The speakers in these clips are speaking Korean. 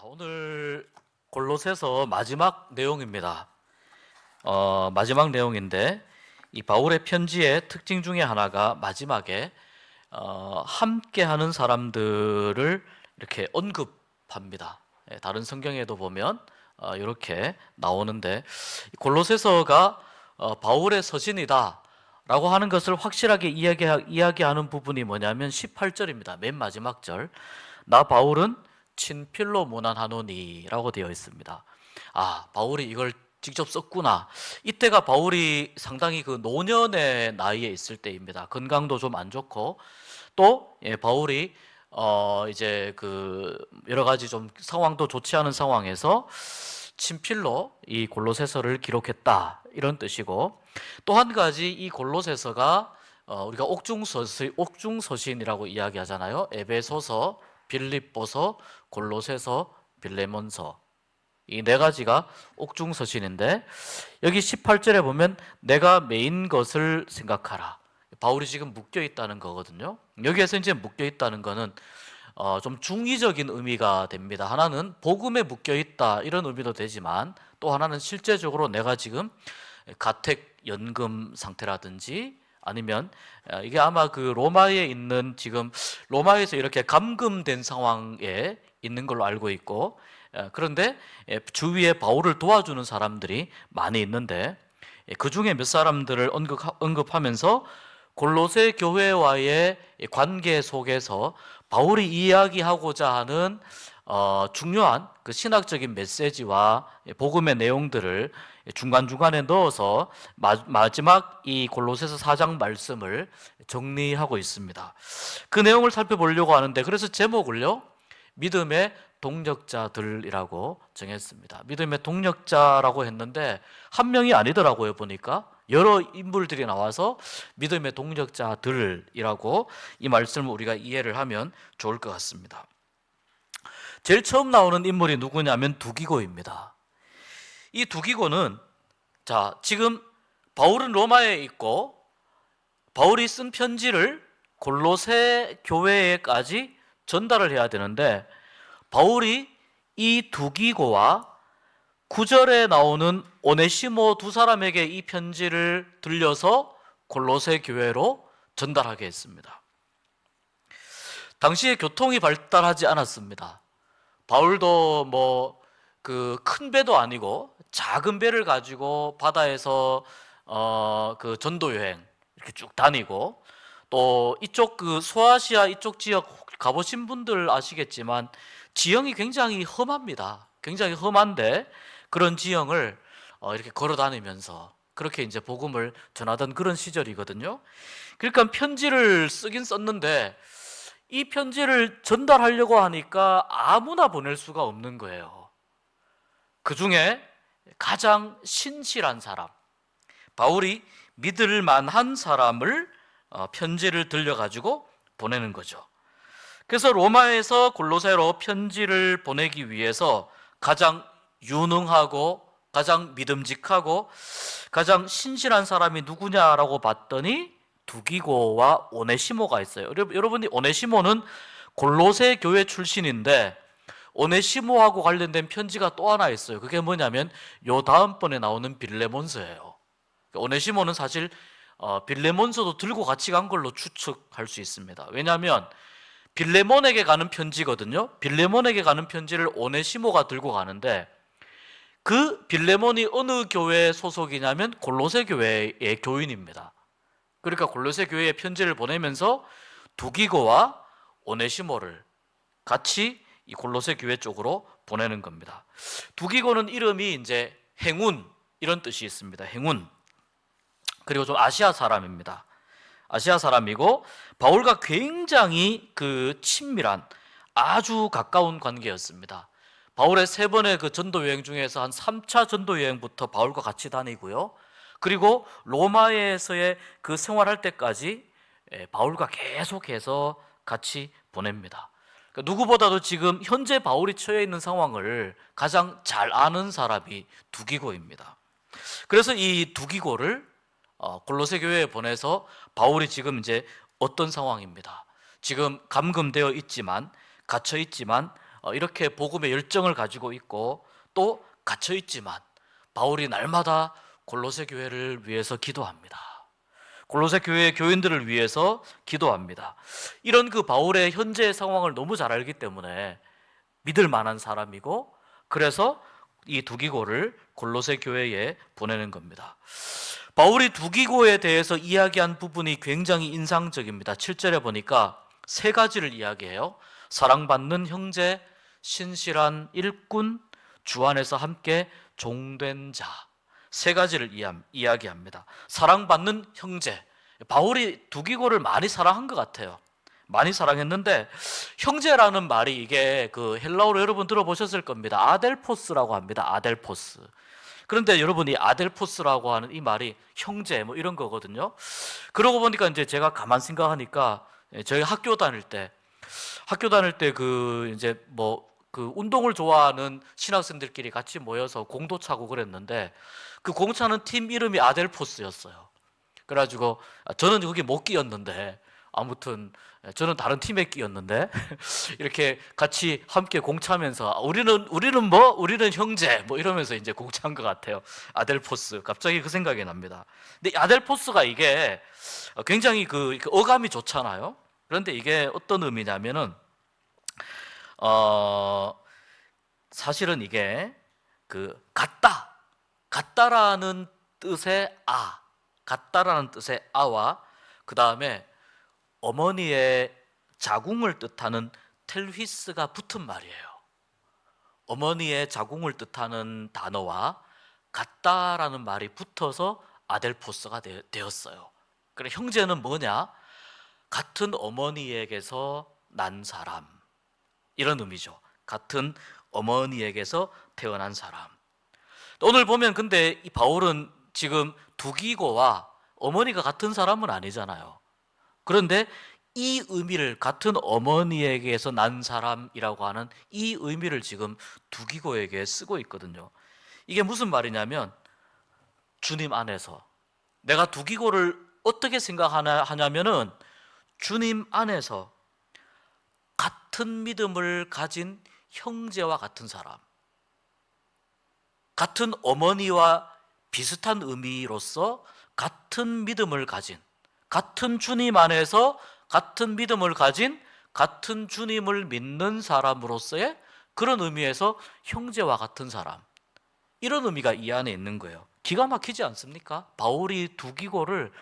오늘 골로새서 마지막 내용입니다. 마지막 내용인데 이 바울의 편지의 특징 중에 하나가 마지막에 함께하는 사람들을 이렇게 언급합니다. 다른 성경에도 보면 이렇게 나오는데 골로새서가 바울의 서신이다 라고 하는 것을 확실하게 이야기하는 부분이 뭐냐면 18절입니다. 맨 마지막 절. 나 바울은 친필로 문안하노니 라고 되어 있습니다. 바울이 이걸 직접 썼구나. 이때가 바울이 상당히 그 노년의 나이에 있을 때입니다. 건강도 좀 안 좋고 또 바울이 이제 그 여러 가지 좀 상황도 좋지 않은 상황에서 친필로 이 골로새서를 기록했다 이런 뜻이고, 또 한 가지 이 골로새서가 우리가 옥중서신이라고 이야기하잖아요. 에베소서, 빌립보서, 골로새서, 빌레몬서, 이 네 가지가 옥중서신인데 여기 18절에 보면 내가 메인 것을 생각하라. 바울이 지금 묶여 있다는 거거든요. 여기에서 이제 묶여 있다는 거는 좀 중의적인 의미가 됩니다. 하나는 복음에 묶여 있다 이런 의미도 되지만, 또 하나는 실제적으로 내가 지금 가택 연금 상태라든지 아니면 이게 아마 그 로마에 있는, 지금 로마에서 이렇게 감금된 상황에 있는 걸로 알고 있고, 그런데 주위에 바울을 도와주는 사람들이 많이 있는데 그 중에 몇 사람들을 언급하면서 골로새 교회와의 관계 속에서 바울이 이야기하고자 하는 중요한 그 신학적인 메시지와 복음의 내용들을 중간중간에 넣어서 마지막 이 골로새서 4장 말씀을 정리하고 있습니다. 그 내용을 살펴보려고 하는데, 그래서 제목을요 믿음의 동력자들이라고 정했습니다. 믿음의 동력자라고 했는데 한 명이 아니더라고요. 보니까 여러 인물들이 나와서 믿음의 동력자들이라고 이 말씀을 우리가 이해를 하면 좋을 것 같습니다. 제일 처음 나오는 인물이 누구냐면 두기고입니다. 이 두기고는 지금 바울은 로마에 있고 바울이 쓴 편지를 골로새 교회에까지 전달을 해야 되는데, 바울이 이 두기고와 9절에 나오는 오네시모 두 사람에게 이 편지를 들려서 골로새 교회로 전달하게 했습니다. 당시에 교통이 발달하지 않았습니다. 바울도 뭐 그 큰 배도 아니고 작은 배를 가지고 바다에서 그 전도 여행 이렇게 쭉 다니고, 또 이쪽 그 소아시아 이쪽 지역 가보신 분들 아시겠지만 지형이 굉장히 험합니다. 굉장히 험한데 그런 지형을 이렇게 걸어 다니면서 그렇게 이제 복음을 전하던 그런 시절이거든요. 그러니까 편지를 쓰긴 썼는데 이 편지를 전달하려고 하니까 아무나 보낼 수가 없는 거예요. 그 중에 가장 신실한 사람, 바울이 믿을 만한 사람을 편지를 들려가지고 보내는 거죠. 그래서 로마에서 골로새로 편지를 보내기 위해서 가장 유능하고 가장 믿음직하고 가장 신실한 사람이 누구냐라고 봤더니 두기고와 오네시모가 있어요. 여러분이 오네시모는 골로새 교회 출신인데 오네시모하고 관련된 편지가 또 하나 있어요. 그게 뭐냐면 요 다음번에 나오는 빌레몬서예요. 오네시모는 사실 빌레몬서도 들고 같이 간 걸로 추측할 수 있습니다. 왜냐하면 빌레몬에게 가는 편지거든요. 빌레몬에게 가는 편지를 오네시모가 들고 가는데, 그 빌레몬이 어느 교회 소속이냐면 골로새 교회의 교인입니다. 그러니까 골로새 교회에 편지를 보내면서 두기고와 오네시모를 같이 이 골로새 교회 쪽으로 보내는 겁니다. 두기고는 이름이 이제 행운 이런 뜻이 있습니다. 행운. 그리고 좀 아시아 사람입니다. 아시아 사람이고 바울과 굉장히 그 친밀한 아주 가까운 관계였습니다. 바울의 3번의 그 전도 여행 중에서 한 3차 전도 여행부터 바울과 같이 다니고요. 그리고 로마에서의 그 생활할 때까지 바울과 계속해서 같이 보냅니다. 그러니까 누구보다도 지금 현재 바울이 처해 있는 상황을 가장 잘 아는 사람이 두기고입니다. 그래서 이 두기고를 골로새 교회에 보내서 바울이 지금 이제 어떤 상황입니다. 지금 감금되어 있지만 갇혀 있지만 이렇게 복음의 열정을 가지고 있고 또 갇혀 있지만 바울이 날마다 골로새 교회를 위해서 기도합니다. 골로새 교회 교인들을 위해서 기도합니다. 이런 그 바울의 현재 상황을 너무 잘 알기 때문에 믿을 만한 사람이고, 그래서 이 두기고를 골로새 교회에 보내는 겁니다. 바울이 두기고에 대해서 이야기한 부분이 굉장히 인상적입니다. 7절에 보니까 세 가지를 이야기해요. 사랑받는 형제, 신실한 일꾼, 주 안에서 함께 종된 자. 세 가지를 이야기합니다. 사랑받는 형제. 바울이 두기고를 많이 사랑한 것 같아요. 많이 사랑했는데, 형제라는 말이 이게 그 헬라어로 여러분 들어보셨을 겁니다. 아델포스라고 합니다. 아델포스. 그런데 여러분이 아델포스라고 하는 이 말이 형제 뭐 이런 거거든요. 그러고 보니까 이제 제가 가만 생각하니까, 저희 학교 다닐 때 그 이제 뭐 그 운동을 좋아하는 신학생들끼리 같이 모여서 공도 차고 그랬는데, 그 공 차는 팀 이름이 아델포스였어요. 그래가지고 저는 거기 못 끼었는데, 아무튼 저는 다른 팀에 끼었는데 이렇게 같이 함께 공차면서 우리는 형제 뭐 이러면서 이제 공차한 것 같아요. 아델포스. 갑자기 그 생각이 납니다. 근데 아델포스가 이게 굉장히 그 어감이 좋잖아요. 그런데 이게 어떤 의미냐면은 사실은 이게 그 같다라는 뜻의 같다라는 뜻의 아와 그 다음에 어머니의 자궁을 뜻하는 텔휘스가 붙은 말이에요. 어머니의 자궁을 뜻하는 단어와 같다라는 말이 붙어서 아델포스가 되었어요. 그래, 형제는 뭐냐? 같은 어머니에게서 난 사람, 이런 의미죠. 같은 어머니에게서 태어난 사람. 오늘 보면 근데 이 바울은 지금 두기고와 어머니가 같은 사람은 아니잖아요. 그런데 이 의미를, 같은 어머니에게서 난 사람이라고 하는 이 의미를 지금 두기고에게 쓰고 있거든요. 이게 무슨 말이냐면, 주님 안에서, 내가 두기고를 어떻게 생각하냐면은 주님 안에서 같은 믿음을 가진 형제와 같은 사람, 같은 어머니와 비슷한 의미로서 같은 믿음을 가진, 같은 주님 안에서 같은 믿음을 가진, 같은 주님을 믿는 사람으로서의 그런 의미에서 형제와 같은 사람, 이런 의미가 이 안에 있는 거예요. 기가 막히지 않습니까? 바울이 두기고를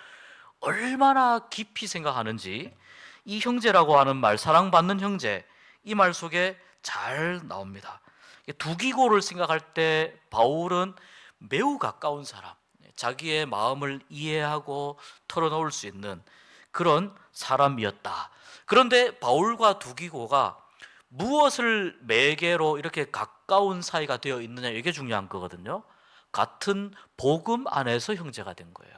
얼마나 깊이 생각하는지 이 형제라고 하는 말, 사랑받는 형제, 이 말 속에 잘 나옵니다. 두기고를 생각할 때 바울은 매우 가까운 사람, 자기의 마음을 이해하고 털어놓을 수 있는 그런 사람이었다. 그런데 바울과 두기고가 무엇을 매개로 이렇게 가까운 사이가 되어 있느냐, 이게 중요한 거거든요. 같은 복음 안에서 형제가 된 거예요.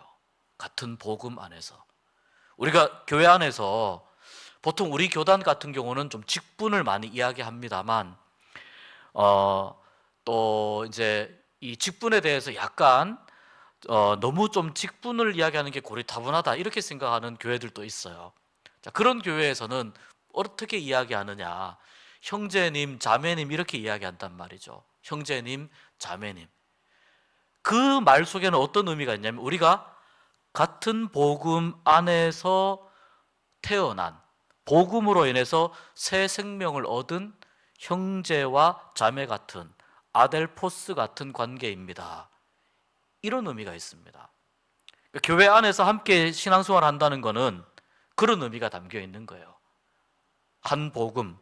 같은 복음 안에서. 우리가 교회 안에서 보통 우리 교단 같은 경우는 좀 직분을 많이 이야기합니다만, 또 이제 이 직분에 대해서 약간 너무 좀 직분을 이야기하는 게 고리타분하다, 이렇게 생각하는 교회들도 있어요. 자, 그런 교회에서는 어떻게 이야기하느냐, 형제님, 자매님 이렇게 이야기한단 말이죠. 형제님, 자매님. 그 말 속에는 어떤 의미가 있냐면, 우리가 같은 복음 안에서 태어난, 복음으로 인해서 새 생명을 얻은 형제와 자매 같은, 아델포스 같은 관계입니다. 이런 의미가 있습니다. 교회 안에서 함께 신앙생활을 한다는 것은 그런 의미가 담겨 있는 거예요. 한 복음,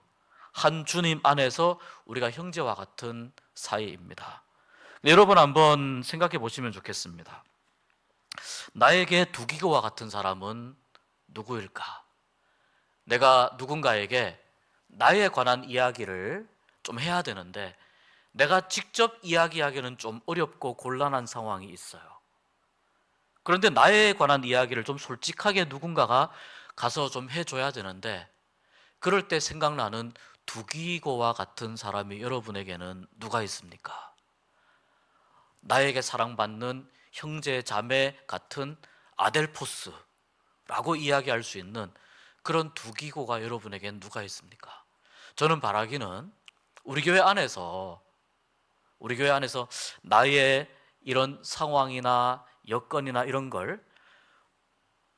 한 주님 안에서 우리가 형제와 같은 사이입니다. 여러분 한번 생각해 보시면 좋겠습니다. 나에게 두기고와 같은 사람은 누구일까? 내가 누군가에게 나에 관한 이야기를 좀 해야 되는데, 내가 직접 이야기하기는 좀 어렵고 곤란한 상황이 있어요. 그런데 나에 관한 이야기를 좀 솔직하게 누군가가 가서 좀 해줘야 되는데, 그럴 때 생각나는 두기고와 같은 사람이 여러분에게는 누가 있습니까? 나에게 사랑받는 형제 자매 같은 아델포스라고 이야기할 수 있는 그런 두기고가 여러분에겐 누가 있습니까? 저는 바라기는 우리 교회 안에서 나의 이런 상황이나 여건이나 이런 걸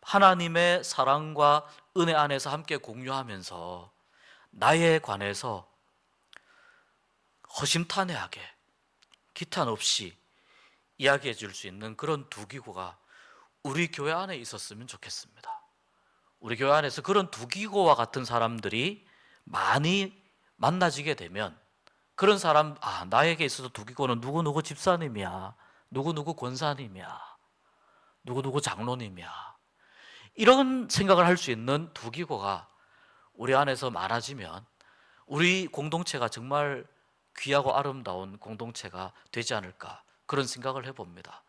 하나님의 사랑과 은혜 안에서 함께 공유하면서 나에 관해서 허심탄회하게 기탄 없이 이야기해 줄 수 있는 그런 두기고가 우리 교회 안에 있었으면 좋겠습니다. 우리 교회 안에서 그런 두기고와 같은 사람들이 많이 만나지게 되면 그런 사람, 나에게 있어서 두기고는 누구누구 집사님이야, 누구누구 권사님이야, 누구누구 장로님이야, 이런 생각을 할 수 있는 두기고가 우리 안에서 많아지면 우리 공동체가 정말 귀하고 아름다운 공동체가 되지 않을까, 그런 생각을 해봅니다.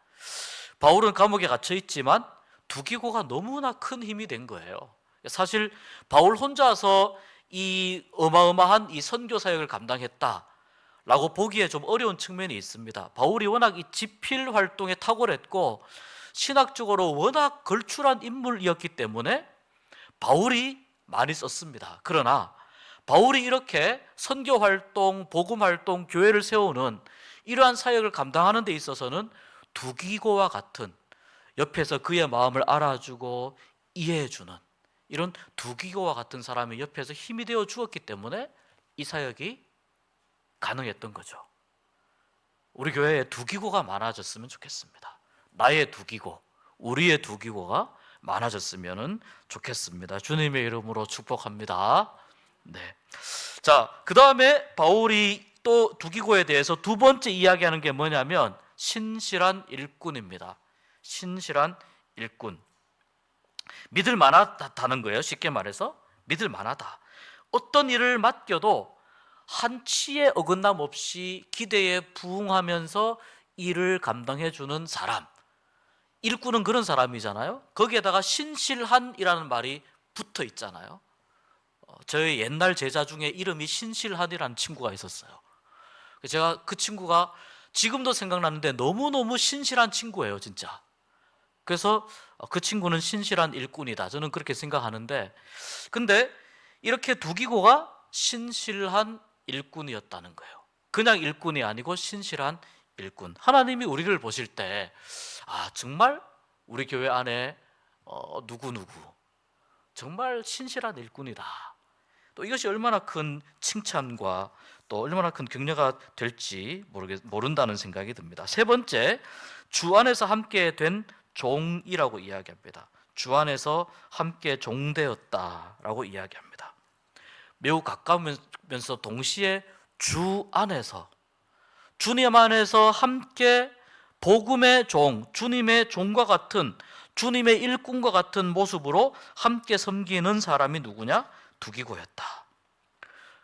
바울은 감옥에 갇혀 있지만 두기고가 너무나 큰 힘이 된 거예요. 사실 바울 혼자서 이 어마어마한 이 선교 사역을 감당했다라고 보기에 좀 어려운 측면이 있습니다. 바울이 워낙 이 지필 활동에 탁월했고 신학적으로 워낙 걸출한 인물이었기 때문에 바울이 많이 썼습니다. 그러나 바울이 이렇게 선교 활동, 복음 활동, 교회를 세우는 이러한 사역을 감당하는 데 있어서는 두기고와 같은, 옆에서 그의 마음을 알아주고 이해해주는 이런 두기고와 같은 사람이 옆에서 힘이 되어 주었기 때문에 이 사역이 가능했던 거죠. 우리 교회에 두기고가 많아졌으면 좋겠습니다. 나의 두기고, 우리의 두기고가 많아졌으면 좋겠습니다. 주님의 이름으로 축복합니다. 네. 자, 그 다음에 바울이 또 두기고에 대해서 두 번째 이야기하는 게 뭐냐면 신실한 일꾼입니다. 신실한 일꾼. 믿을 만하다는 거예요. 쉽게 말해서 믿을 만하다. 어떤 일을 맡겨도 한치의 어긋남 없이 기대에 부응하면서 일을 감당해 주는 사람, 일꾼은 그런 사람이잖아요. 거기에다가 신실한이라는 말이 붙어 있잖아요. 저희 옛날 제자 중에 이름이 신실한이라는 친구가 있었어요. 제가 그 친구가 지금도 생각나는데 너무너무 신실한 친구예요, 진짜. 그래서 그 친구는 신실한 일꾼이다, 저는 그렇게 생각하는데, 근데 이렇게 두기고가 신실한 일꾼이었다는 거예요. 그냥 일꾼이 아니고 신실한 일꾼. 하나님이 우리를 보실 때 정말 우리 교회 안에 누구누구 정말 신실한 일꾼이다, 또 이것이 얼마나 큰 칭찬과 또 얼마나 큰 격려가 될지 모른다는 생각이 듭니다. 세 번째, 주 안에서 함께 된 종이라고 이야기합니다. 주 안에서 함께 종되었다라고 이야기합니다. 매우 가까우면서 동시에 주 안에서, 주님 안에서 함께 복음의 종, 주님의 종과 같은, 주님의 일꾼과 같은 모습으로 함께 섬기는 사람이 누구냐? 두기고였다.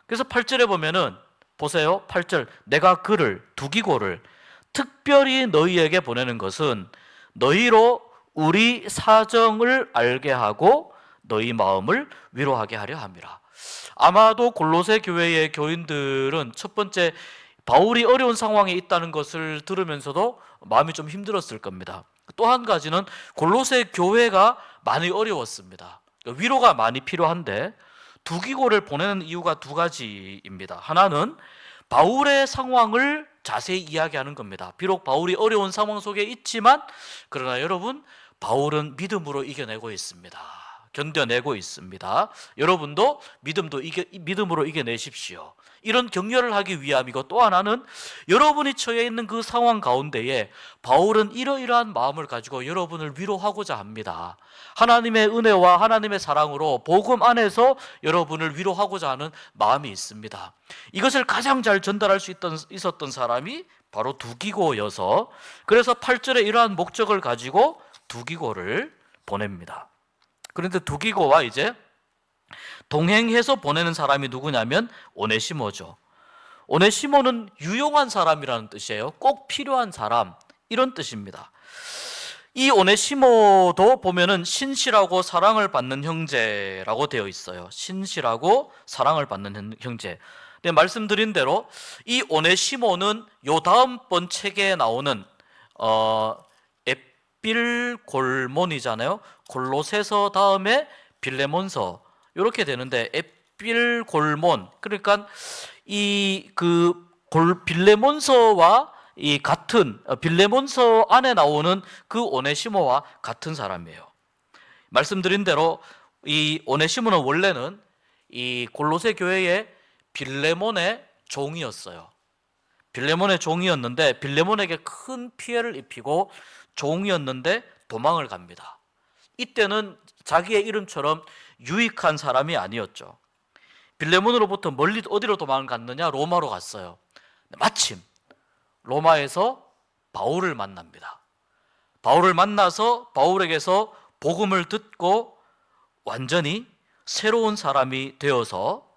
그래서 8절에 보면은 보세요. 8절, 내가 그를, 두기고를 특별히 너희에게 보내는 것은 너희로 우리 사정을 알게 하고 너희 마음을 위로하게 하려 함이라. 아마도 골로새 교회의 교인들은 첫 번째, 바울이 어려운 상황에 있다는 것을 들으면서도 마음이 좀 힘들었을 겁니다. 또 한 가지는 골로새 교회가 많이 어려웠습니다. 위로가 많이 필요한데 두기고를 보내는 이유가 두 가지입니다. 하나는 바울의 상황을 자세히 이야기하는 겁니다. 비록 바울이 어려운 상황 속에 있지만, 그러나 여러분, 바울은 믿음으로 이겨내고 있습니다. 견뎌내고 있습니다. 여러분도 믿음으로 이겨내십시오. 이런 격려를 하기 위함이고, 또 하나는 여러분이 처해 있는 그 상황 가운데에 바울은 이러이러한 마음을 가지고 여러분을 위로하고자 합니다. 하나님의 은혜와 하나님의 사랑으로 복음 안에서 여러분을 위로하고자 하는 마음이 있습니다. 이것을 가장 잘 전달할 수 있었던 사람이 바로 두기고여서, 그래서 8절에 이러한 목적을 가지고 두기고를 보냅니다. 그런데 두기고와 이제 동행해서 보내는 사람이 누구냐면 오네시모죠. 오네시모는 유용한 사람이라는 뜻이에요. 꼭 필요한 사람, 이런 뜻입니다. 이 오네시모도 보면은 신실하고 사랑을 받는 형제라고 되어 있어요. 신실하고 사랑을 받는 형제. 네, 말씀드린 대로 이 오네시모는 요 다음번 책에 나오는 에필골몬이잖아요. 골로새서 다음에 빌레몬서, 이렇게 되는데 에필골몬, 그러니까 이 빌레몬서와 이 같은 빌레몬서 안에 나오는 그 오네시모와 같은 사람이에요. 말씀드린 대로 이 오네시모는 원래는 이 골로새 교회의 빌레몬의 종이었어요. 빌레몬의 종이었는데 빌레몬에게 큰 피해를 입히고 종이었는데 도망을 갑니다. 이때는 자기의 이름처럼 유익한 사람이 아니었죠. 빌레몬으로부터 멀리 어디로 도망을 갔느냐? 로마로 갔어요. 마침 로마에서 바울을 만납니다. 바울을 만나서 바울에게서 복음을 듣고 완전히 새로운 사람이 되어서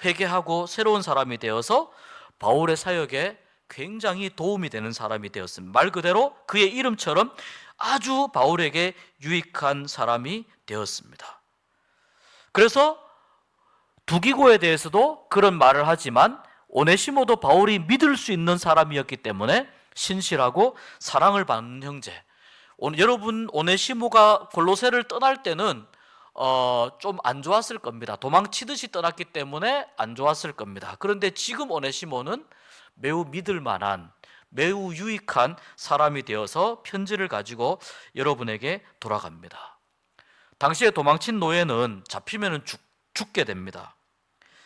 회개하고 새로운 사람이 되어서 바울의 사역에 굉장히 도움이 되는 사람이 되었습니다. 말 그대로 그의 이름처럼 아주 바울에게 유익한 사람이 되었습니다. 그래서 두기고에 대해서도 그런 말을 하지만 오네시모도 바울이 믿을 수 있는 사람이었기 때문에 신실하고 사랑을 받는 형제. 여러분 오네시모가 골로새를 떠날 때는 좀 안 좋았을 겁니다. 도망치듯이 떠났기 때문에 안 좋았을 겁니다. 그런데 지금 오네시모는 매우 믿을 만한 매우 유익한 사람이 되어서 편지를 가지고 여러분에게 돌아갑니다. 당시에 도망친 노예는 잡히면 죽게 됩니다.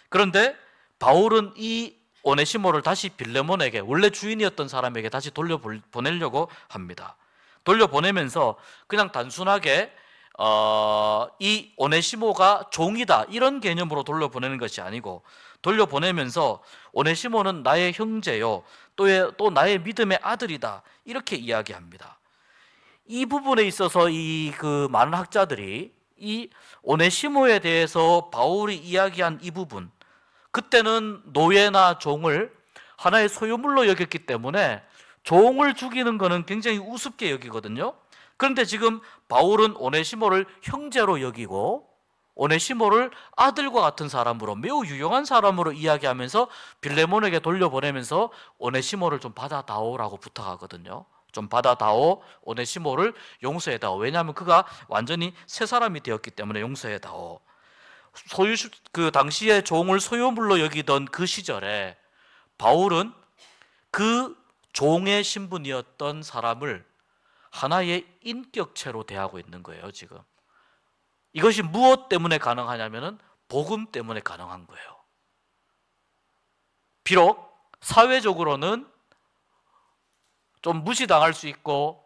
그런데 바울은 이 오네시모를 다시 빌레몬에게, 원래 주인이었던 사람에게 다시 돌려보내려고 합니다. 돌려보내면서 그냥 단순하게 이 오네시모가 종이다 이런 개념으로 돌려보내는 것이 아니고, 돌려보내면서 오네시모는 나의 형제요 또 나의 믿음의 아들이다 이렇게 이야기합니다. 이 부분에 있어서 많은 학자들이 이 오네시모에 대해서 바울이 이야기한 이 부분, 그때는 노예나 종을 하나의 소유물로 여겼기 때문에 종을 죽이는 것은 굉장히 우습게 여기거든요. 그런데 지금 바울은 오네시모를 형제로 여기고 오네시모를 아들과 같은 사람으로, 매우 유용한 사람으로 이야기하면서 빌레몬에게 돌려보내면서 오네시모를 좀 받아다오라고 부탁하거든요. 좀 받아다오, 오네시모를 용서해다오. 왜냐하면 그가 완전히 새 사람이 되었기 때문에 용서해다오. 그 당시에 종을 소유물로 여기던 그 시절에 바울은 그 종의 신분이었던 사람을 하나의 인격체로 대하고 있는 거예요. 지금 이것이 무엇 때문에 가능하냐면은 복음 때문에 가능한 거예요. 비록 사회적으로는 좀 무시당할 수 있고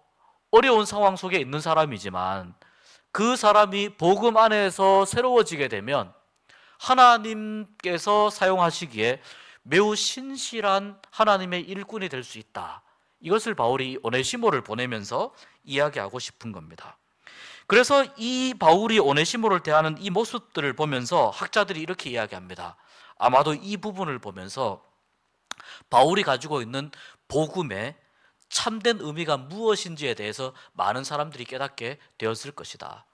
어려운 상황 속에 있는 사람이지만 그 사람이 복음 안에서 새로워지게 되면 하나님께서 사용하시기에 매우 신실한 하나님의 일꾼이 될 수 있다. 이것을 바울이 오네시모를 보내면서 이야기하고 싶은 겁니다. 그래서 이 바울이 오네시모를 대하는 이 모습들을 보면서 학자들이 이렇게 이야기합니다. 아마도 이 부분을 보면서 바울이 가지고 있는 복음의 참된 의미가 무엇인지에 대해서 많은 사람들이 깨닫게 되었을 것이다.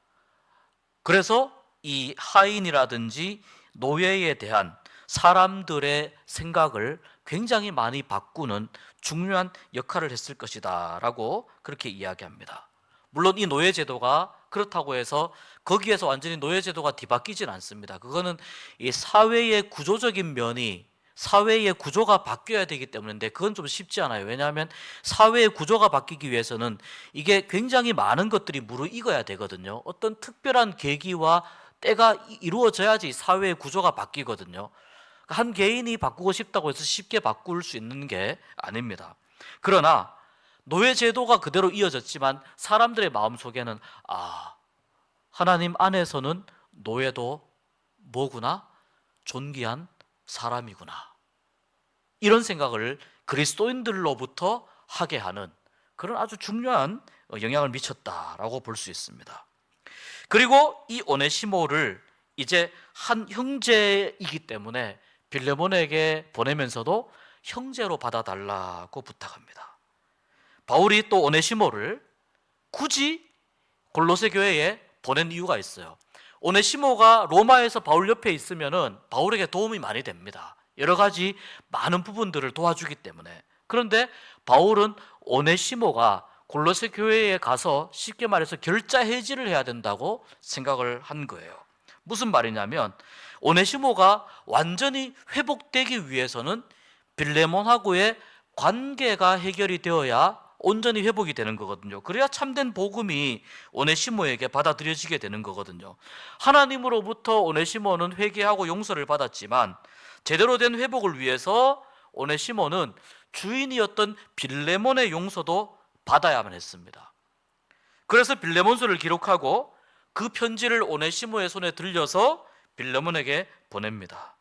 그래서 이 하인이라든지 노예에 대한 사람들의 생각을 굉장히 많이 바꾸는 중요한 역할을 했을 것이다 라고 그렇게 이야기합니다. 물론 이 노예제도가 그렇다고 해서 거기에서 완전히 노예제도가 뒤바뀌진 않습니다. 그거는 이 사회의 구조적인 면이, 사회의 구조가 바뀌어야 되기 때문인데 그건 좀 쉽지 않아요. 왜냐하면 사회의 구조가 바뀌기 위해서는 이게 굉장히 많은 것들이 무르익어야 되거든요. 어떤 특별한 계기와 때가 이루어져야지 사회의 구조가 바뀌거든요. 한 개인이 바꾸고 싶다고 해서 쉽게 바꿀 수 있는 게 아닙니다. 그러나 노예제도가 그대로 이어졌지만 사람들의 마음속에는 하나님 안에서는 노예도 뭐구나? 존귀한 사람이구나. 이런 생각을 그리스도인들로부터 하게 하는 그런 아주 중요한 영향을 미쳤다라고 볼 수 있습니다. 그리고 이 오네시모를 이제 한 형제이기 때문에 빌레몬에게 보내면서도 형제로 받아달라고 부탁합니다. 바울이 또 오네시모를 굳이 골로새 교회에 보낸 이유가 있어요. 오네시모가 로마에서 바울 옆에 있으면은 바울에게 도움이 많이 됩니다. 여러 가지 많은 부분들을 도와주기 때문에. 그런데 바울은 오네시모가 골로새 교회에 가서 쉽게 말해서 결자 해지를 해야 된다고 생각을 한 거예요. 무슨 말이냐면 오네시모가 완전히 회복되기 위해서는 빌레몬하고의 관계가 해결이 되어야 온전히 회복이 되는 거거든요. 그래야 참된 복음이 오네시모에게 받아들여지게 되는 거거든요. 하나님으로부터 오네시모는 회개하고 용서를 받았지만 제대로 된 회복을 위해서 오네시모는 주인이었던 빌레몬의 용서도 받아야만 했습니다. 그래서 빌레몬서를 기록하고 그 편지를 오네시모의 손에 들려서 빌레몬에게 보냅니다.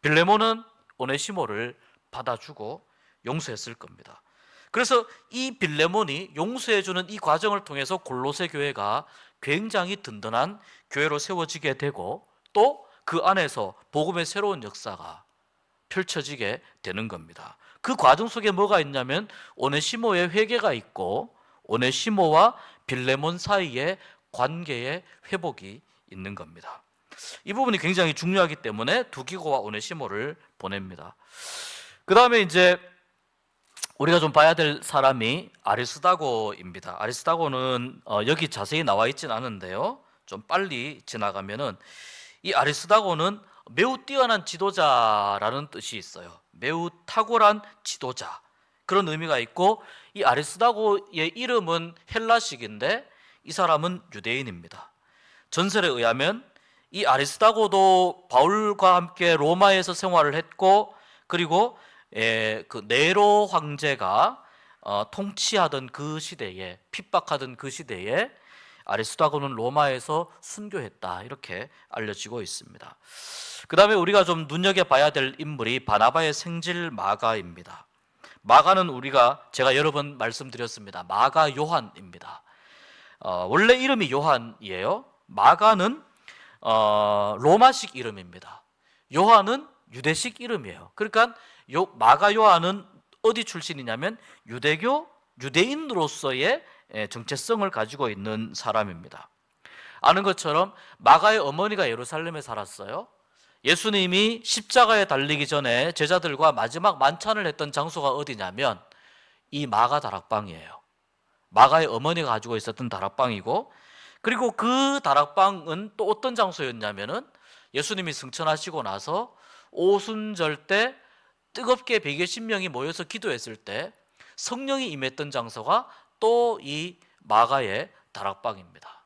빌레몬은 오네시모를 받아주고 용서했을 겁니다. 그래서 이 빌레몬이 용서해주는 이 과정을 통해서 골로새 교회가 굉장히 든든한 교회로 세워지게 되고 또 그 안에서 복음의 새로운 역사가 펼쳐지게 되는 겁니다. 그 과정 속에 뭐가 있냐면 오네시모의 회개가 있고 오네시모와 빌레몬 사이의 관계의 회복이 있는 겁니다. 이 부분이 굉장히 중요하기 때문에 두기고와 오네시모를 보냅니다. 그 다음에 이제 우리가 좀 봐야 될 사람이 아리스다고입니다. 아리스다고는 여기 자세히 나와 있진 않은데요. 좀 빨리 지나가면은 이 아리스다고는 매우 뛰어난 지도자라는 뜻이 있어요. 매우 탁월한 지도자, 그런 의미가 있고, 이 아리스다고의 이름은 헬라식인데 이 사람은 유대인입니다. 전설에 의하면 이 아리스다고도 바울과 함께 로마에서 생활을 했고, 그리고 그 네로 황제가 통치하던 그 시대에, 핍박하던 그 시대에 아리스다고는 로마에서 순교했다, 이렇게 알려지고 있습니다. 그 다음에 우리가 좀 눈여겨봐야 될 인물이 바나바의 생질 마가입니다. 마가는 제가 여러 번 말씀드렸습니다. 마가 요한입니다. 원래 이름이 요한이에요. 마가는 로마식 이름입니다. 요한은 유대식 이름이에요. 그러니까 마가 요한은 어디 출신이냐면 유대인으로서의 정체성을 가지고 있는 사람입니다. 아는 것처럼 마가의 어머니가 예루살렘에 살았어요. 예수님이 십자가에 달리기 전에 제자들과 마지막 만찬을 했던 장소가 어디냐면 이 마가 다락방이에요. 마가의 어머니가 가지고 있었던 다락방이고, 그리고 그 다락방은 또 어떤 장소였냐면은 예수님이 승천하시고 나서 오순절 때 뜨겁게 120명이 모여서 기도했을 때 성령이 임했던 장소가 또 이 마가의 다락방입니다.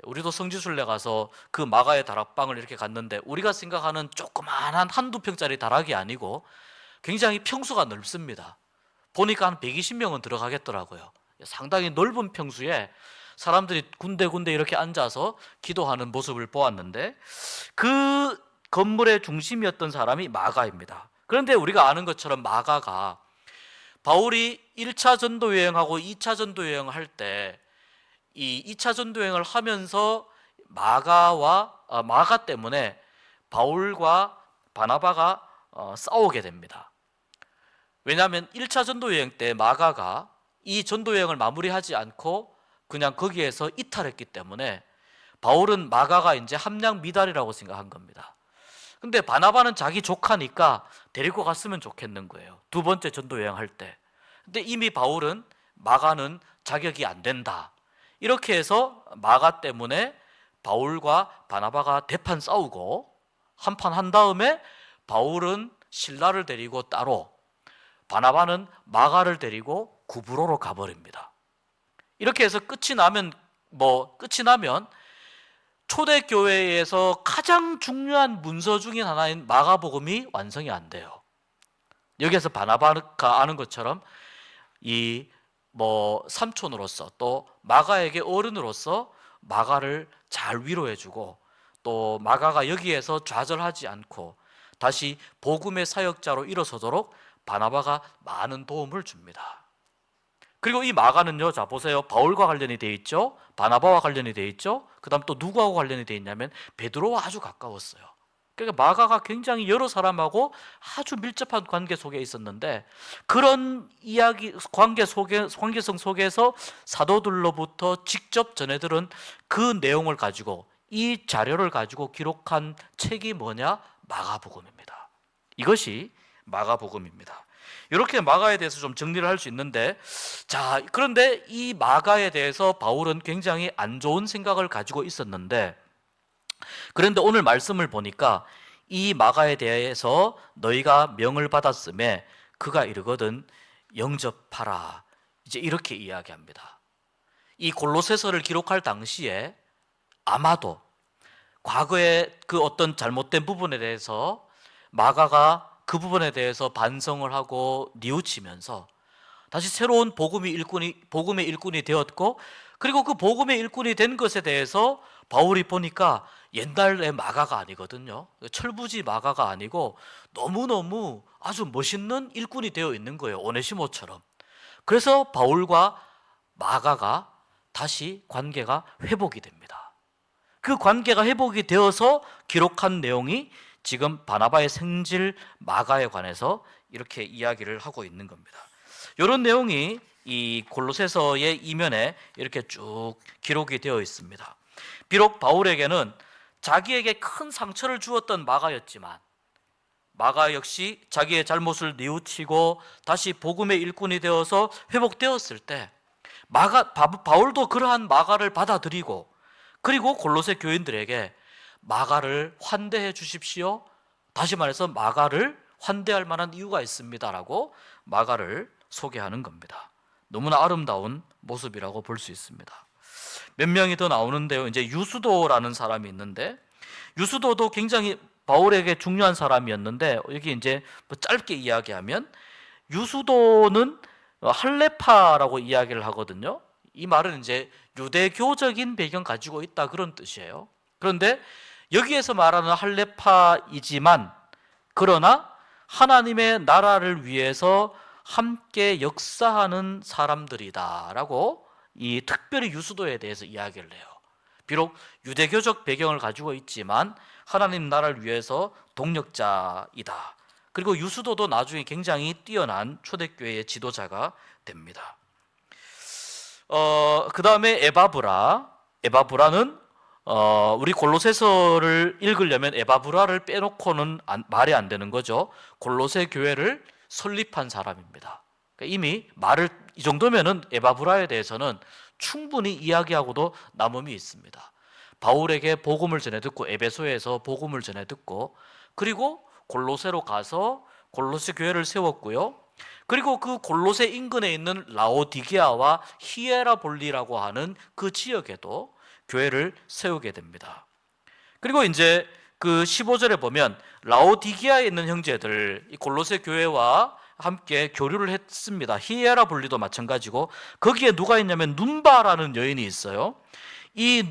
우리도 성지순례 가서 그 마가의 다락방을 이렇게 갔는데 우리가 생각하는 조그마한 한두 평짜리 다락이 아니고 굉장히 평수가 넓습니다. 보니까 한 120명은 들어가겠더라고요. 상당히 넓은 평수에 사람들이 군데군데 이렇게 앉아서 기도하는 모습을 보았는데 그 건물의 중심이었던 사람이 마가입니다. 그런데 우리가 아는 것처럼 마가가 바울이 1차 전도 여행하고 2차 전도 여행을 할 때 이 2차 전도 여행을 하면서 마가 때문에 바울과 바나바가 싸우게 됩니다. 왜냐하면 1차 전도 여행 때 마가가 이 전도 여행을 마무리하지 않고 그냥 거기에서 이탈했기 때문에 바울은 마가가 이제 함량 미달이라고 생각한 겁니다. 근데 바나바는 자기 조카니까 데리고 갔으면 좋겠는 거예요. 두 번째 전도 여행할 때. 근데 이미 바울은 마가는 자격이 안 된다, 이렇게 해서 마가 때문에 바울과 바나바가 대판 싸우고 한판 한 다음에 바울은 실라를 데리고 따로, 바나바는 마가를 데리고 구브로로 가버립니다. 이렇게 해서 끝이 나면 초대교회에서 가장 중요한 문서 중인 하나인 마가복음이 완성이 안 돼요. 여기에서 바나바가 아는 것처럼 삼촌으로서 또 마가에게 어른으로서 마가를 잘 위로해주고, 또 마가가 여기에서 좌절하지 않고 다시 복음의 사역자로 일어서도록 바나바가 많은 도움을 줍니다. 그리고 이 마가는요, 자 보세요, 바울과 관련이 돼 있죠, 바나바와 관련이 돼 있죠. 그 다음 또 누구하고 관련이 돼 있냐면 베드로와 아주 가까웠어요. 그러니까 마가가 굉장히 여러 사람하고 아주 밀접한 관계 속에 있었는데, 그런 관계성 속에서 사도들로부터 직접 전해들은 그 내용을 가지고, 이 자료를 가지고 기록한 책이 뭐냐? 마가복음입니다. 이것이 마가복음입니다. 이렇게 마가에 대해서 좀 정리를 할 수 있는데, 자, 그런데 이 마가에 대해서 바울은 굉장히 안 좋은 생각을 가지고 있었는데, 그런데 오늘 말씀을 보니까 이 마가에 대해서 너희가 명을 받았음에 그가 이르거든 영접하라, 이제 이렇게 이야기합니다. 이 골로새서를 기록할 당시에 아마도 과거에 그 어떤 잘못된 부분에 대해서 마가가 그 부분에 대해서 반성을 하고 뉘우치면서 다시 새로운 복음의 일꾼이 되었고, 그리고 그 복음의 일꾼이 된 것에 대해서 바울이 보니까 옛날의 마가가 아니거든요. 철부지 마가가 아니고 너무너무 아주 멋있는 일꾼이 되어 있는 거예요. 오네시모처럼. 그래서 바울과 마가가 다시 관계가 회복이 됩니다. 그 관계가 회복이 되어서 기록한 내용이 지금 바나바의 생질 마가에 관해서 이렇게 이야기를 하고 있는 겁니다. 이런 내용이 이 골로새서의 이면에 이렇게 쭉 기록이 되어 있습니다. 비록 바울에게는 자기에게 큰 상처를 주었던 마가였지만 마가 역시 자기의 잘못을 뉘우치고 다시 복음의 일꾼이 되어서 회복되었을 때 바울도 그러한 마가를 받아들이고, 그리고 골로새 교인들에게 마가를 환대해 주십시오, 다시 말해서 마가를 환대할 만한 이유가 있습니다라고 마가를 소개하는 겁니다. 너무나 아름다운 모습이라고 볼 수 있습니다. 몇 명이 더 나오는데요. 이제 유수도라는 사람이 있는데, 유수도도 굉장히 바울에게 중요한 사람이었는데, 여기 이제 짧게 이야기하면 유수도는 할레파라고 이야기를 하거든요. 이 말은 이제 유대교적인 배경 가지고 있다, 그런 뜻이에요. 그런데 여기에서 말하는 할레파이지만 그러나 하나님의 나라를 위해서 함께 역사하는 사람들이다라고 이 특별히 유수도에 대해서 이야기를 해요. 비록 유대교적 배경을 가지고 있지만 하나님 나라를 위해서 동력자이다. 그리고 유수도도 나중에 굉장히 뛰어난 초대교회의 지도자가 됩니다. 그 다음에 에바브라는 우리 골로새서를 읽으려면 에바브라를 빼놓고는 말이 안 되는 거죠. 골로새 교회를 설립한 사람입니다. 그러니까 이미 말을 이 정도면은 에바브라에 대해서는 충분히 이야기하고도 남음이 있습니다. 바울에게 복음을 전해 듣고 에베소에서 복음을 전해 듣고, 그리고 골로새로 가서 골로새 교회를 세웠고요. 그리고 그 골로새 인근에 있는 라오디게아와 히에라볼리라고 하는 그 지역에도 교회를 세우게 됩니다. 그리고 이제 그 15절에 보면 라오디게아에 있는 형제들, 이 골로새 교회와 함께 교류를 했습니다. 히에라볼리도 마찬가지고, 거기에 누가 있냐면 눈바라는 여인이 있어요. 이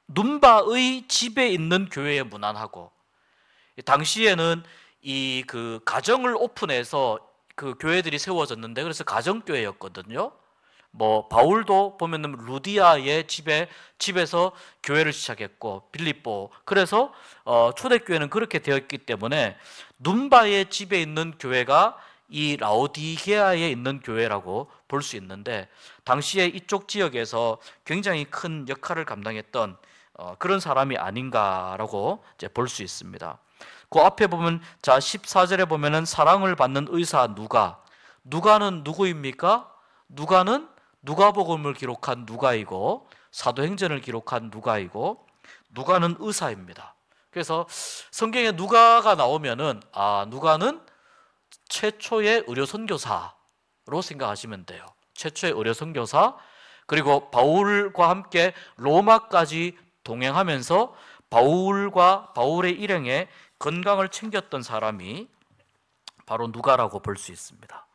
눈바의 집에 있는 교회에 문안하고, 당시에는 이 그 가정을 오픈해서 그 교회들이 세워졌는데, 그래서 가정교회였거든요. 뭐 바울도 보면은 루디아의 집에서 교회를 시작했고, 빌립보, 그래서 초대교회는 그렇게 되었기 때문에 눈바의 집에 있는 교회가 이 라오디게아에 있는 교회라고 볼 수 있는데, 당시에 이쪽 지역에서 굉장히 큰 역할을 감당했던 그런 사람이 아닌가라고 이제 볼 수 있습니다. 그 앞에 보면, 자 14절에 보면은 사랑을 받는 의사 누가는 누구입니까? 누가는 누가복음을 기록한 누가이고, 사도행전을 기록한 누가이고, 누가는 의사입니다. 그래서 성경에 누가가 나오면은 누가는 최초의 의료 선교사로 생각하시면 돼요. 최초의 의료 선교사, 그리고 바울과 함께 로마까지 동행하면서 바울의 일행의 건강을 챙겼던 사람이 바로 누가라고 볼 수 있습니다.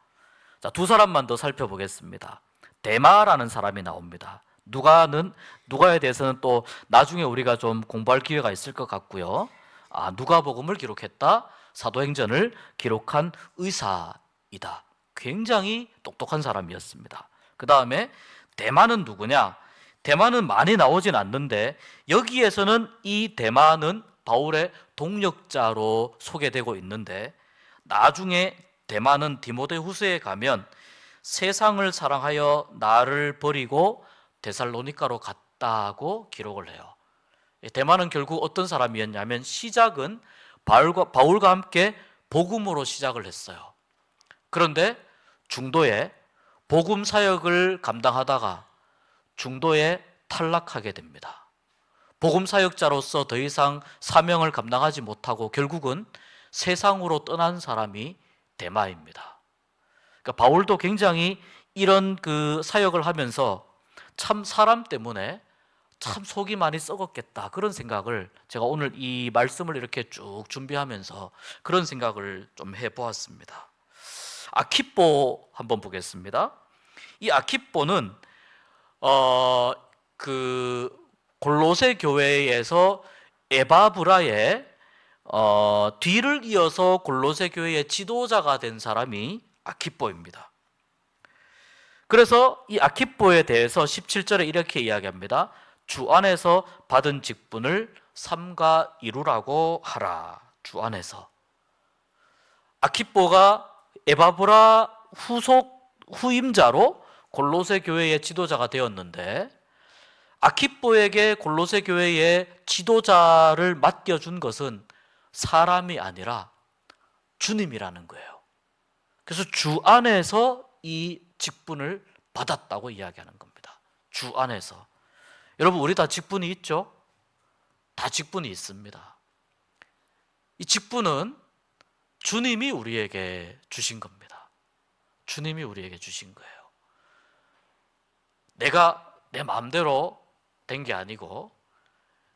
자, 두 사람만 더 살펴보겠습니다. 데마라는 사람이 나옵니다. 누가에 대해서는 또 나중에 우리가 좀 공부할 기회가 있을 것 같고요. 누가복음을 기록했다, 사도행전을 기록한 의사이다. 굉장히 똑똑한 사람이었습니다. 그 다음에 데마는 누구냐? 데마는 많이 나오진 않는데, 여기에서는 이 데마는 바울의 동력자로 소개되고 있는데, 나중에 데마는 디모데후서에 가면 세상을 사랑하여 나를 버리고 데살로니가로 갔다고 기록을 해요. 데마는 결국 어떤 사람이었냐면, 시작은 바울과 함께 복음으로 시작을 했어요. 그런데 중도에 복음 사역을 감당하다가 중도에 탈락하게 됩니다. 복음 사역자로서 더 이상 사명을 감당하지 못하고 결국은 세상으로 떠난 사람이 데마입니다. 그러니까 바울도 굉장히 이런 그 사역을 하면서 참 사람 때문에 참 속이 많이 썩었겠다, 그런 생각을 제가 오늘 이 말씀을 이렇게 쭉 준비하면서 그런 생각을 좀 해보았습니다. 아키포 한번 보겠습니다. 이 아키포는 그 골로새 교회에서 에바브라의 뒤를 이어서 골로새 교회의 지도자가 된 사람이 아키포입니다. 그래서 이 아키포에 대해서 17절에 이렇게 이야기합니다. 주 안에서 받은 직분을 삼가 이루라고 하라. 주 안에서. 아키포가 에바브라 후임자로 골로새 교회의 지도자가 되었는데, 아키포에게 골로새 교회의 지도자를 맡겨준 것은 사람이 아니라 주님이라는 거예요. 그래서 주 안에서 이 직분을 받았다고 이야기하는 겁니다. 주 안에서. 여러분, 우리 다 직분이 있죠? 다 직분이 있습니다. 이 직분은 주님이 우리에게 주신 겁니다. 주님이 우리에게 주신 거예요. 내가 내 마음대로 된 게 아니고,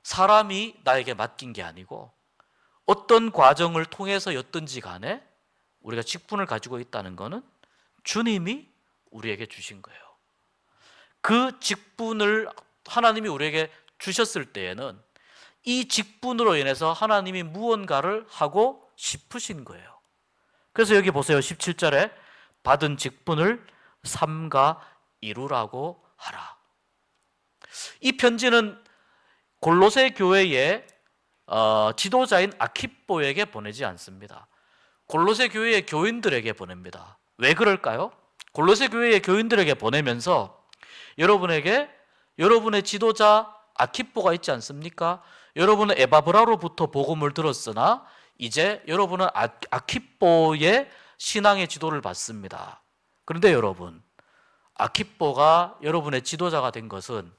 사람이 나에게 맡긴 게 아니고, 어떤 과정을 통해서였든지 간에 우리가 직분을 가지고 있다는 것은 주님이 우리에게 주신 거예요. 그 직분을 하나님이 우리에게 주셨을 때에는 이 직분으로 인해서 하나님이 무언가를 하고 싶으신 거예요. 그래서 여기 보세요. 17절에 받은 직분을 삼가 이루라고 하라. 이 편지는 골로새 교회의 지도자인 아키포에게 보내지 않습니다. 골로새 교회의 교인들에게 보냅니다. 왜 그럴까요? 골로새 교회의 교인들에게 보내면서 여러분에게 여러분의 지도자 아키포가 있지 않습니까? 여러분은 에바브라로부터 복음을 들었으나 이제 여러분은 아키포의 신앙의 지도를 받습니다. 그런데 여러분, 아키포가 여러분의 지도자가 된 것은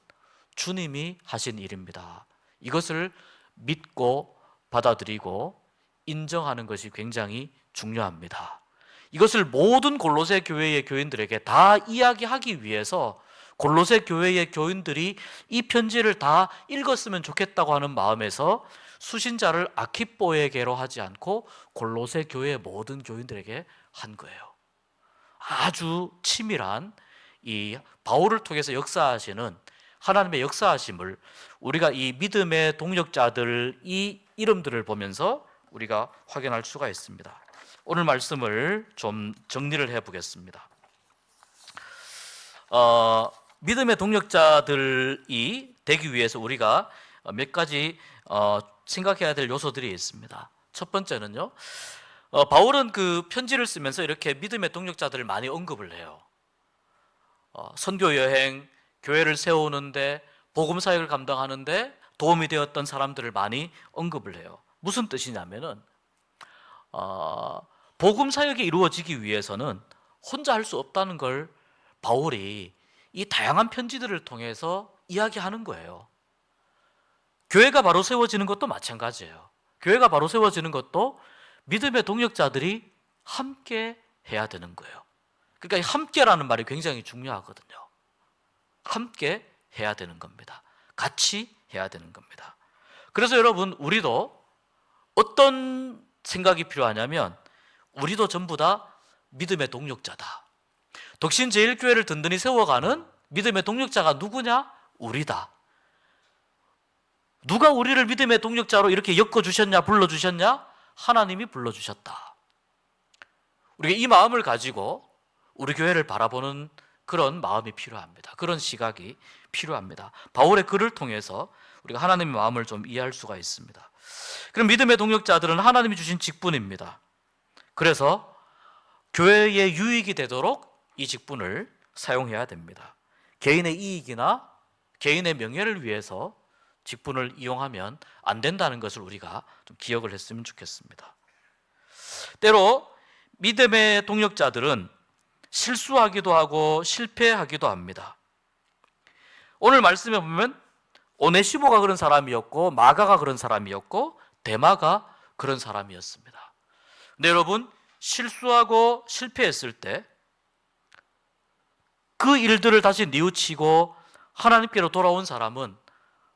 주님이 하신 일입니다. 이것을 믿고 받아들이고 인정하는 것이 굉장히 중요합니다. 이것을 모든 골로새 교회의 교인들에게 다 이야기하기 위해서 골로새 교회의 교인들이 이 편지를 다 읽었으면 좋겠다고 하는 마음에서 수신자를 아키포에게로 하지 않고 골로새 교회의 모든 교인들에게 한 거예요. 아주 치밀한 이 바울을 통해서 역사하시는 하나님의 역사하심을 우리가 이 믿음의 동력자들 이 이름들을 보면서 우리가 확인할 수가 있습니다. 오늘 말씀을 좀 정리를 해보겠습니다. 믿음의 동력자들이 되기 위해서 우리가 몇 가지 생각해야 될 요소들이 있습니다. 첫 번째는요, 바울은 그 편지를 쓰면서 이렇게 믿음의 동력자들을 많이 언급을 해요. 선교 여행, 교회를 세우는데, 복음 사역을 감당하는데 도움이 되었던 사람들을 많이 언급을 해요. 무슨 뜻이냐면은 복음 사역이 이루어지기 위해서는 혼자 할 수 없다는 걸 바울이 이 다양한 편지들을 통해서 이야기하는 거예요. 교회가 바로 세워지는 것도 마찬가지예요. 교회가 바로 세워지는 것도 믿음의 동력자들이 함께 해야 되는 거예요. 그러니까 함께라는 말이 굉장히 중요하거든요. 함께 해야 되는 겁니다. 같이 해야 되는 겁니다. 그래서 여러분, 우리도 어떤 생각이 필요하냐면 우리도 전부 다 믿음의 동력자다. 덕신제일교회를 든든히 세워가는 믿음의 동력자가 누구냐? 우리다. 누가 우리를 믿음의 동력자로 이렇게 엮어주셨냐, 불러주셨냐? 하나님이 불러주셨다. 우리가 이 마음을 가지고 우리 교회를 바라보는 그런 마음이 필요합니다. 그런 시각이 필요합니다. 바울의 글을 통해서 우리가 하나님의 마음을 좀 이해할 수가 있습니다. 그럼 믿음의 동력자들은 하나님이 주신 직분입니다. 그래서 교회의 유익이 되도록 이 직분을 사용해야 됩니다. 개인의 이익이나 개인의 명예를 위해서 직분을 이용하면 안 된다는 것을 우리가 좀 기억을 했으면 좋겠습니다. 때로 믿음의 동력자들은 실수하기도 하고 실패하기도 합니다. 오늘 말씀에 보면 오네시모가 그런 사람이었고, 마가가 그런 사람이었고, 데마가 그런 사람이었습니다. 근데 여러분, 실수하고 실패했을 때 그 일들을 다시 뉘우치고 하나님께로 돌아온 사람은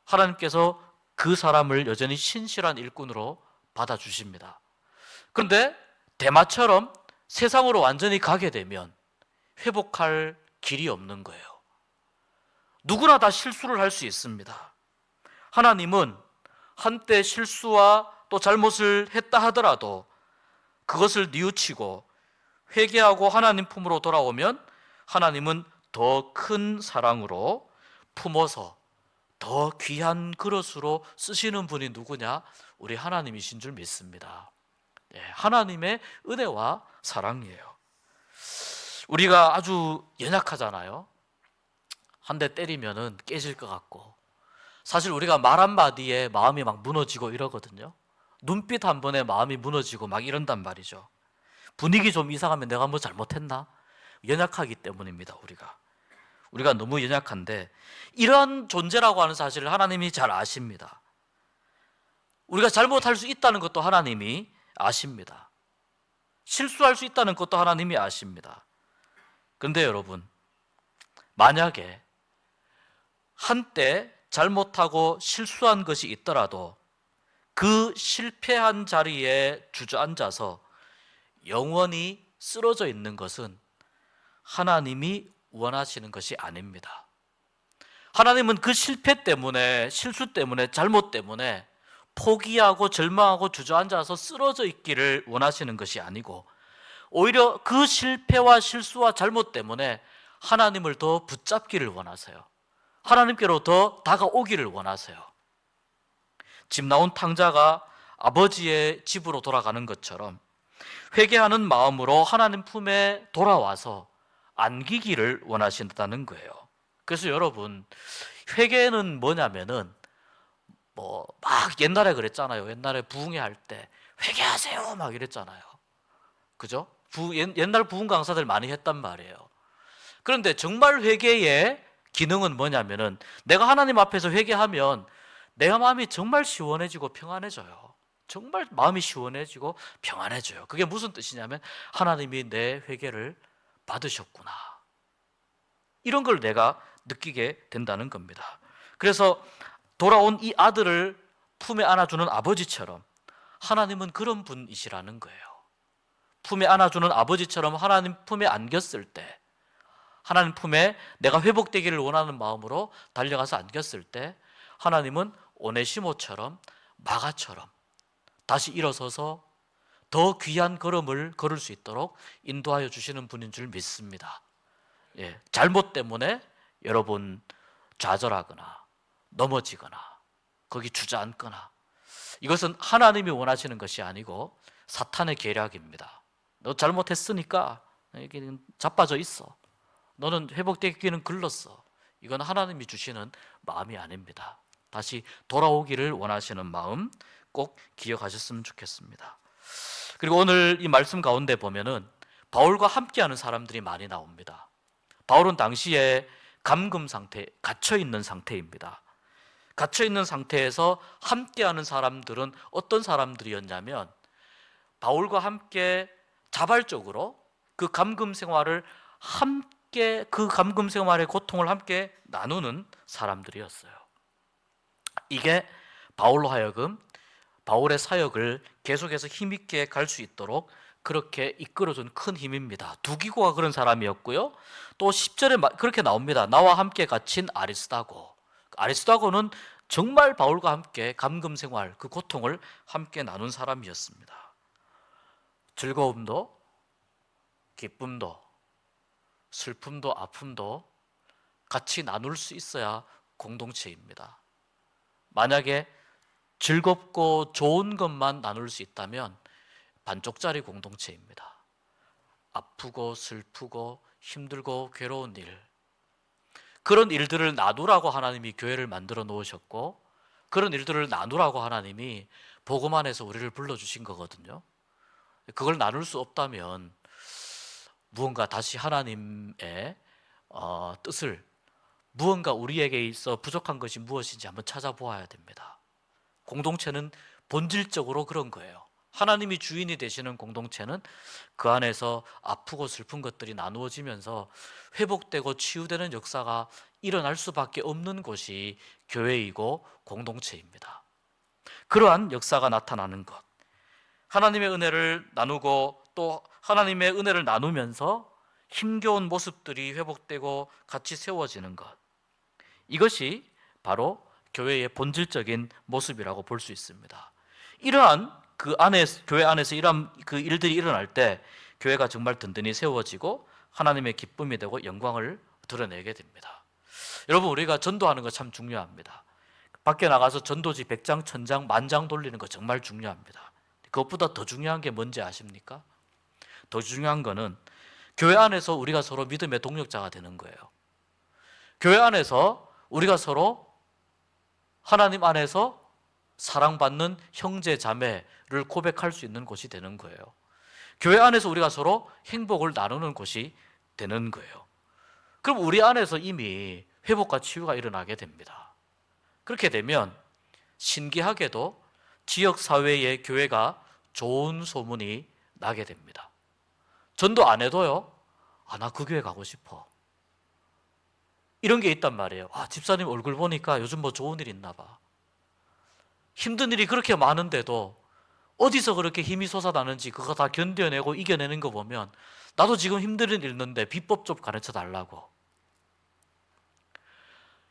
하나님께서 그 사람을 여전히 신실한 일꾼으로 받아주십니다. 그런데 데마처럼 세상으로 완전히 가게 되면 회복할 길이 없는 거예요. 누구나 다 실수를 할 수 있습니다. 하나님은 한때 실수와 또 잘못을 했다 하더라도 그것을 뉘우치고 회개하고 하나님 품으로 돌아오면 하나님은 더 큰 사랑으로 품어서 더 귀한 그릇으로 쓰시는 분이 누구냐? 우리 하나님이신 줄 믿습니다. 하나님의 은혜와 사랑이에요. 우리가 아주 연약하잖아요. 한 대 때리면은 깨질 것 같고, 사실 우리가 말 한마디에 마음이 막 무너지고 이러거든요. 눈빛 한 번에 마음이 무너지고 막 이런단 말이죠. 분위기 좀 이상하면 내가 뭐 잘못했나? 연약하기 때문입니다. 우리가 너무 연약한데, 이런 존재라고 하는 사실을 하나님이 잘 아십니다. 우리가 잘못할 수 있다는 것도 하나님이 아십니다. 실수할 수 있다는 것도 하나님이 아십니다. 그런데 여러분, 만약에 한때 잘못하고 실수한 것이 있더라도 그 실패한 자리에 주저앉아서 영원히 쓰러져 있는 것은 하나님이 원하시는 것이 아닙니다. 하나님은 그 실패 때문에, 실수 때문에, 잘못 때문에 포기하고 절망하고 주저앉아서 쓰러져 있기를 원하시는 것이 아니고, 오히려 그 실패와 실수와 잘못 때문에 하나님을 더 붙잡기를 원하세요. 하나님께로 더 다가오기를 원하세요. 집 나온 탕자가 아버지의 집으로 돌아가는 것처럼 회개하는 마음으로 하나님 품에 돌아와서 안기기를 원하신다는 거예요. 그래서 여러분, 회개는 뭐냐면은 막 옛날에 그랬잖아요. 옛날에 부흥회 할 때 회개하세요 막 이랬잖아요. 그죠? 옛날 부흥 강사들 많이 했단 말이에요. 그런데 정말 회개의 기능은 뭐냐면은 내가 하나님 앞에서 회개하면 내 마음이 정말 시원해지고 평안해져요. 정말 마음이 시원해지고 평안해져요. 그게 무슨 뜻이냐면 하나님이 내 회개를 받으셨구나, 이런 걸 내가 느끼게 된다는 겁니다. 그래서 돌아온 이 아들을 품에 안아주는 아버지처럼 하나님은 그런 분이시라는 거예요. 품에 안아주는 아버지처럼 하나님 품에 안겼을 때, 하나님 품에 내가 회복되기를 원하는 마음으로 달려가서 안겼을 때 하나님은 오네시모처럼, 마가처럼 다시 일어서서 더 귀한 걸음을 걸을 수 있도록 인도하여 주시는 분인 줄 믿습니다. 잘못 때문에 여러분 좌절하거나 넘어지거나 거기 주저앉거나, 이것은 하나님이 원하시는 것이 아니고 사탄의 계략입니다. 너 잘못했으니까 자빠져 있어, 너는 회복되기는 글렀어. 이건 하나님이 주시는 마음이 아닙니다. 다시 돌아오기를 원하시는 마음 꼭 기억하셨으면 좋겠습니다. 그리고 오늘 이 말씀 가운데 보면은 바울과 함께하는 사람들이 많이 나옵니다. 바울은 당시에 감금 상태, 갇혀있는 상태입니다. 갇혀있는 상태에서 함께하는 사람들은 어떤 사람들이었냐면, 바울과 함께 자발적으로 그 감금 생활을 함께, 그 감금 생활의 고통을 함께 나누는 사람들이었어요. 이게 바울로 하여금 바울의 사역을 계속해서 힘있게 갈 수 있도록 그렇게 이끌어준 큰 힘입니다. 두기고가 그런 사람이었고요. 또 10절에 그렇게 나옵니다. 나와 함께 갇힌 아리스다고. 아리스다고는 정말 바울과 함께 감금 생활, 그 고통을 함께 나눈 사람이었습니다. 즐거움도 기쁨도 슬픔도 아픔도 같이 나눌 수 있어야 공동체입니다. 만약에 즐겁고 좋은 것만 나눌 수 있다면 반쪽짜리 공동체입니다. 아프고 슬프고 힘들고 괴로운 일, 그런 일들을 나누라고 하나님이 교회를 만들어 놓으셨고, 그런 일들을 나누라고 하나님이 복음 안에서 우리를 불러주신 거거든요. 그걸 나눌 수 없다면 무언가 다시 하나님의 뜻을 무언가 우리에게 있어 부족한 것이 무엇인지 한번 찾아보아야 됩니다. 공동체는 본질적으로 그런 거예요. 하나님이 주인이 되시는 공동체는 그 안에서 아프고 슬픈 것들이 나누어지면서 회복되고 치유되는 역사가 일어날 수밖에 없는 곳이 교회이고 공동체입니다. 그러한 역사가 나타나는 것, 하나님의 은혜를 나누고 또 하나님의 은혜를 나누면서 힘겨운 모습들이 회복되고 같이 세워지는 것, 이것이 바로 교회의 본질적인 모습이라고 볼 수 있습니다. 이러한 교회 안에서 이러한 그 일들이 일어날 때 교회가 정말 든든히 세워지고 하나님의 기쁨이 되고 영광을 드러내게 됩니다. 여러분, 우리가 전도하는 거 참 중요합니다. 밖에 나가서 전도지 100장, 1000장, 10,000장 돌리는 거 정말 중요합니다. 그것보다 더 중요한 게 뭔지 아십니까? 더 중요한 거는 교회 안에서 우리가 서로 믿음의 동력자가 되는 거예요. 교회 안에서 우리가 서로 하나님 안에서 사랑받는 형제 자매를 고백할 수 있는 곳이 되는 거예요. 교회 안에서 우리가 서로 행복을 나누는 곳이 되는 거예요. 그럼 우리 안에서 이미 회복과 치유가 일어나게 됩니다. 그렇게 되면 신기하게도 지역사회의 교회가 좋은 소문이 나게 됩니다. 전도 안 해도요, 나 그 교회 가고 싶어, 이런 게 있단 말이에요. 집사님 얼굴 보니까 요즘 뭐 좋은 일 있나 봐. 힘든 일이 그렇게 많은데도 어디서 그렇게 힘이 솟아나는지 그거 다 견뎌내고 이겨내는 거 보면 나도 지금 힘든 일 있는데 비법 좀 가르쳐 달라고.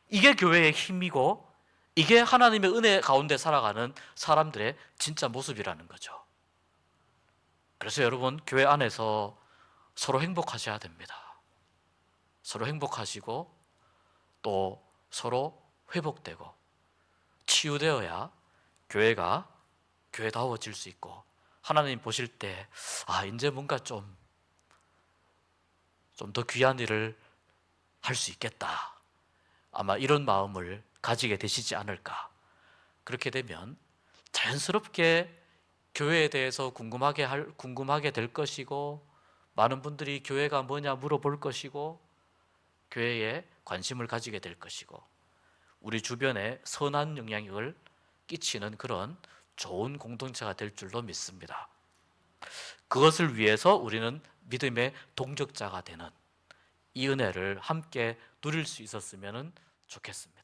이게 교회의 힘이고 이게 하나님의 은혜 가운데 살아가는 사람들의 진짜 모습이라는 거죠. 그래서 여러분, 교회 안에서 서로 행복하셔야 됩니다. 서로 행복하시고 또 서로 회복되고 치유되어야 교회가 교회다워질 수 있고 하나님 보실 때 이제 뭔가 좀 더 귀한 일을 할 수 있겠다, 아마 이런 마음을 가지게 되시지 않을까. 그렇게 되면 자연스럽게 교회에 대해서 궁금하게 될 것이고 많은 분들이 교회가 뭐냐 물어볼 것이고 교회에 관심을 가지게 될 것이고 우리 주변에 선한 영향력을 끼치는 그런 좋은 공동체가 될 줄로 믿습니다. 그것을 위해서 우리는 믿음의 동력자가 되는 이 은혜를 함께 누릴 수 있었으면 좋겠습니다.